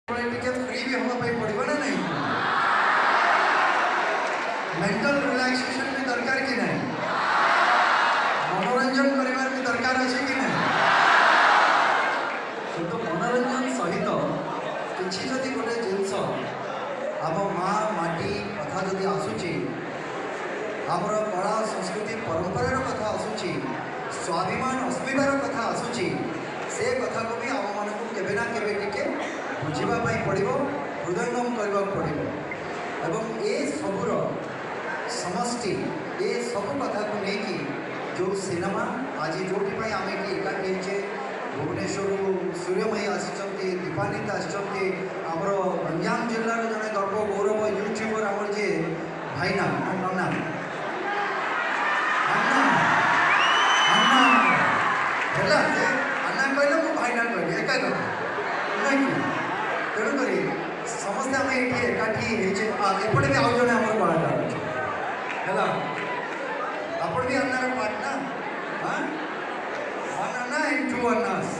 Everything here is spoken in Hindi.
फ्री भी होगा पड़ो ना नहीं मेंटल रिलैक्सेशन भी दरकार कि नहीं मनोरंजन करिवार भी दरकार अच्छे कि नहीं तो मनोरंजन सहित किसी जदि गोटे जिनस आम माँ माटी कथा जदि आसूची आमर कला संस्कृति परंपरार कथा आसूची स्वाभिमान अस्मितार कथा आसूची से कथा को भी आम मान केवे ना केवे टिके बुझापी पड़ो हृदयंगम करने पड़ो एवं ए सबूर समष्टि ए सब कथा को लेकिन जो सिनेमा आज जो आम ये एकाठी होचे भुवनेश्वर सूर्यमयी आसी दीपानित आमर गंजाम जिलार जड़े गर्व गौरव यूट्यूबर आमर जे भाईना नन्ना है अन्ना कहले मु भाईना कहली एका कथा तेणुक समस्ते आम ये एकाठी एपटे भी आउ जड़े आम कलाकार है आपण भी अन्नार पार्ट ना हाँ वन अन्ना एंड टू अन्नास